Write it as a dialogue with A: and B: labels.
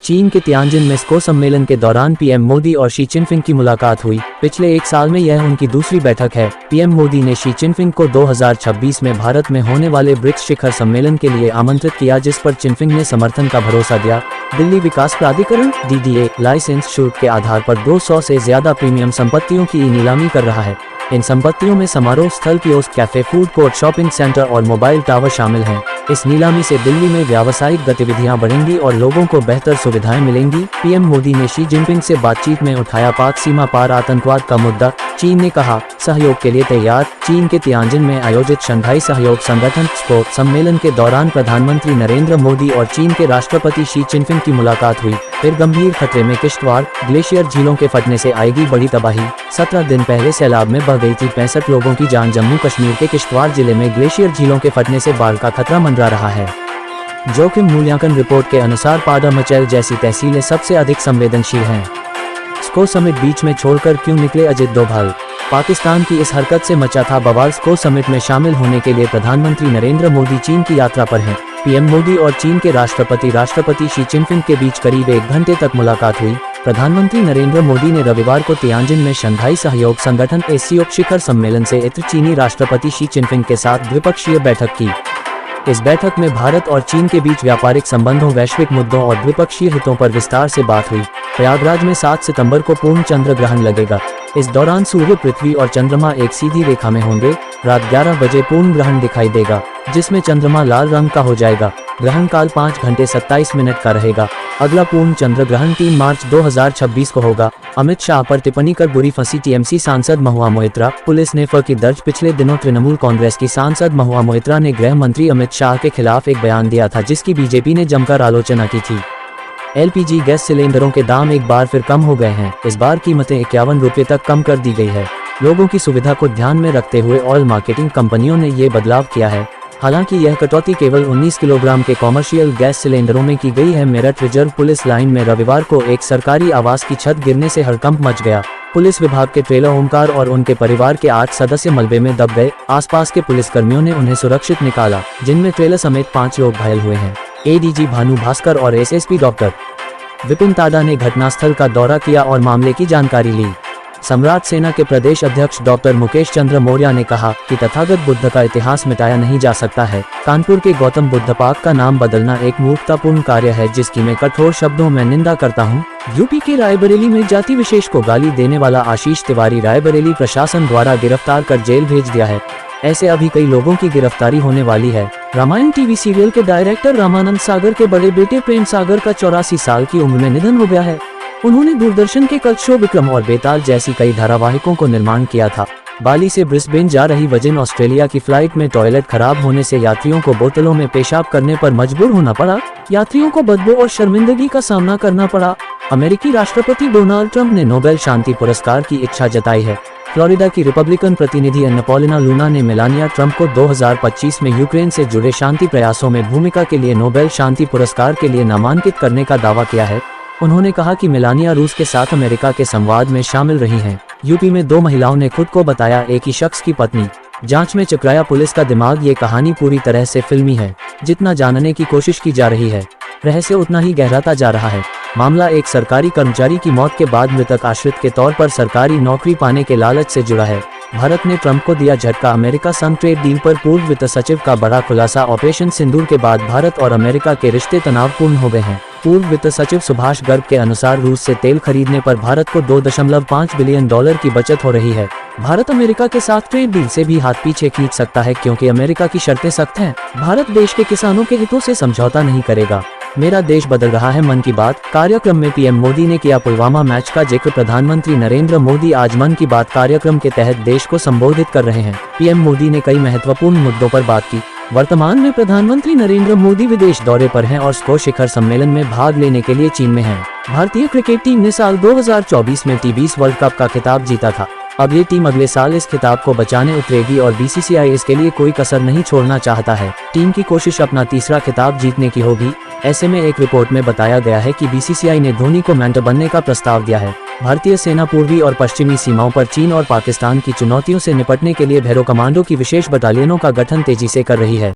A: चीन के तियानजिन में स्को सम्मेलन के दौरान पीएम मोदी और शी चिनफिंग की मुलाकात हुई। पिछले एक साल में यह उनकी दूसरी बैठक है। पीएम मोदी ने शी चिनफिंग को 2026 में भारत में होने वाले ब्रिक्स शिखर सम्मेलन के लिए आमंत्रित किया, जिस पर चिनफिंग ने समर्थन का भरोसा दिया। दिल्ली विकास प्राधिकरण DDA लाइसेंस शुल्क के आधार पर 200 से ज्यादा प्रीमियम संपत्तियों की नीलामी कर रहा है। इन संपत्तियों में समारोह स्थल, kiosk, cafe, food court, shopping centre और मोबाइल टावर शामिल हैं। इस नीलामी से दिल्ली में व्यावसायिक गतिविधियां बढ़ेंगी और लोगों को बेहतर सुविधाएं मिलेंगी। पीएम मोदी ने शी जिनपिंग से बातचीत में उठाया पाक सीमा पार आतंकवाद का मुद्दा। चीन ने कहा, सहयोग के लिए तैयार। चीन के तियानजिन में आयोजित शंघाई सहयोग संगठन स्को सम्मेलन के दौरान प्रधानमंत्री नरेंद्र मोदी और चीन के राष्ट्रपति शी चिनफिंग की मुलाकात हुई। फिर गंभीर खतरे में किश्तवाड़, ग्लेशियर झीलों के फटने से आएगी बड़ी तबाही। 17 दिन पहले सैलाब में बह गई थी 65 लोगों की जान। जम्मू कश्मीर के किश्तवाड़ जिले में ग्लेशियर झीलों के फटने से बाढ़ का खतरा मंडरा रहा है। जोखिम मूल्यांकन रिपोर्ट के अनुसार पाडा मचैल जैसी तहसीलें सबसे अधिक संवेदनशील हैं। स्को समिट बीच में छोड़कर क्यों निकले अजित डोभाल? पाकिस्तान की इस हरकत से मचा था बवाल। स्को समिट में शामिल होने के लिए प्रधानमंत्री नरेंद्र मोदी चीन की यात्रा पर हैं। पीएम मोदी और चीन के राष्ट्रपति शी चिनफिंग के बीच करीब 1 घंटे तक मुलाकात हुई। प्रधानमंत्री नरेंद्र मोदी ने रविवार को तियानजिन में शंघाई सहयोग संगठन SCO शिखर सम्मेलन से इतर चीनी राष्ट्रपति शी चिनफिंग के साथ द्विपक्षीय बैठक की। इस बैठक में भारत और चीन के बीच व्यापारिक संबंधों, वैश्विक मुद्दों और द्विपक्षीय हितों पर विस्तार से बात हुई। प्रयागराज में 7 सितंबर को पूर्ण चंद्र ग्रहण लगेगा। इस दौरान सूर्य, पृथ्वी और चंद्रमा एक सीधी रेखा में होंगे। रात 11 बजे पूर्ण ग्रहण दिखाई देगा, जिसमें चंद्रमा लाल रंग का हो जाएगा। ग्रहण काल 5 घंटे 27 मिनट का रहेगा। अगला पूर्ण चंद्र ग्रहण 3 मार्च 2026 को होगा। अमित शाह पर टिप्पणी कर बुरी फंसी TMC सांसद महुआ मोइत्रा। पुलिस ने फर्जी दर्ज। पिछले दिनों तृणमूल कांग्रेस की सांसद महुआ मोइत्रा ने गृह मंत्री अमित शाह के खिलाफ एक बयान दिया था, जिसकी बीजेपी ने जमकर आलोचना की थी। LPG गैस सिलेंडरों के दाम एक बार फिर कम हो गए हैं। इस बार कीमतें 51 रुपये तक कम कर दी गई है। लोगों की सुविधा को ध्यान में रखते हुए ऑयल मार्केटिंग कंपनियों ने ये बदलाव किया है। हालांकि यह कटौती केवल 19 किलोग्राम के कॉमर्शियल गैस सिलेंडरों में की गई है। मेरठ रिजर्व पुलिस लाइन में रविवार को एक सरकारी आवास की छत गिरने से हड़कंप मच गया। पुलिस विभाग के ट्रेलर ओमकार और उनके परिवार के 8 सदस्य मलबे में दब गए। आसपास के पुलिसकर्मियों ने उन्हें सुरक्षित निकाला, जिनमें ट्रेलर समेत 5 लोग घायल हुए हैं। ADG भानु भास्कर और SSP डॉक्टर विपिन ताडा ने घटनास्थल का दौरा किया और मामले की जानकारी ली। सम्राट सेना के प्रदेश अध्यक्ष डॉक्टर मुकेश चंद्र मौर्य ने कहा कि तथागत बुद्ध का इतिहास मिटाया नहीं जा सकता है। कानपुर के गौतम बुद्ध पार्क का नाम बदलना एक मूर्खतापूर्ण कार्य है, जिसकी मैं कठोर शब्दों में निंदा करता हूं। यूपी के रायबरेली में जाति विशेष को गाली देने वाला आशीष तिवारी रायबरेली प्रशासन द्वारा गिरफ्तार कर जेल भेज दिया है। ऐसे अभी कई लोगों की गिरफ्तारी होने वाली है। रामायण टीवी सीरियल के डायरेक्टर रामानंद सागर के बड़े बेटे प्रेम सागर का 84 साल की उम्र में निधन हो गया है। उन्होंने दूरदर्शन के कल्ट शो विक्रम और बेताल जैसी कई धारावाहिकों को निर्माण किया था। बाली से ब्रिस्बेन जा रही वर्जिन ऑस्ट्रेलिया की फ्लाइट में टॉयलेट खराब होने से यात्रियों को बोतलों में पेशाब करने पर मजबूर होना पड़ा। यात्रियों को बदबू और शर्मिंदगी का सामना करना पड़ा। अमेरिकी राष्ट्रपति डोनाल्ड ट्रंप ने नोबेल शांति पुरस्कार की इच्छा जताई है। फ्लोरिडा की रिपब्लिकन प्रतिनिधि एन्ना पॉलिना लूना ने मेलानिया ट्रंप को 2025 में यूक्रेन से जुड़े शांति प्रयासों में भूमिका के लिए नोबेल शांति पुरस्कार के लिए नामांकित करने का दावा किया है। उन्होंने कहा कि मेलानिया रूस के साथ अमेरिका के संवाद में शामिल रही हैं। यूपी में 2 महिलाओं ने खुद को बताया एक ही शख्स की पत्नी। जांच में चकराया पुलिस का दिमाग। ये कहानी पूरी तरह से फिल्मी है। जितना जानने की कोशिश की जा रही है, रहस्य उतना ही गहराता जा रहा है। मामला एक सरकारी कर्मचारी की मौत के बाद मृतक आश्रित के तौर पर सरकारी नौकरी पाने के लालच से जुड़ा है। भारत ने ट्रंप को दिया झटका। अमेरिका संग ट्रेड डील पर पूर्व वित्त सचिव का बड़ा खुलासा। ऑपरेशन सिंदूर के बाद भारत और अमेरिका के रिश्ते तनावपूर्ण हो गए हैं। पूर्व वित्त सचिव सुभाष गर्ग के अनुसार रूस से तेल खरीदने पर भारत को $2.5 बिलियन की बचत हो रही है। भारत अमेरिका के साथ ट्रेड डील से भी हाथ पीछे खींच सकता है, क्योंकि अमेरिका की शर्तें सख्त हैं। भारत देश के किसानों के हितों से समझौता नहीं करेगा। मेरा देश बदल रहा है। मन की बात कार्यक्रम में पीएम मोदी ने किया पुलवामा मैच का जिक्र। प्रधानमंत्री नरेंद्र मोदी आज मन की बात कार्यक्रम के तहत देश को संबोधित कर रहे हैं। पीएम मोदी ने कई महत्वपूर्ण मुद्दों पर बात की। वर्तमान में प्रधानमंत्री नरेंद्र मोदी विदेश दौरे पर हैं और स्को शिखर सम्मेलन में भाग लेने के लिए चीन में हैं। भारतीय क्रिकेट टीम ने साल 2024 में T20 वर्ल्ड कप का खिताब जीता था। अब ये टीम अगले साल इस खिताब को बचाने उतरेगी और BCCI इसके लिए कोई कसर नहीं छोड़ना चाहता है। टीम की कोशिश अपना तीसरा खिताब जीतने की होगी। ऐसे में एक रिपोर्ट में बताया गया है कि BCCI ने धोनी को मेंटर बनने का प्रस्ताव दिया है। भारतीय सेना पूर्वी और पश्चिमी सीमाओं पर चीन और पाकिस्तान की चुनौतियों से निपटने के लिए भैरव कमांडो की विशेष बटालियनों का गठन तेजी से कर रही है।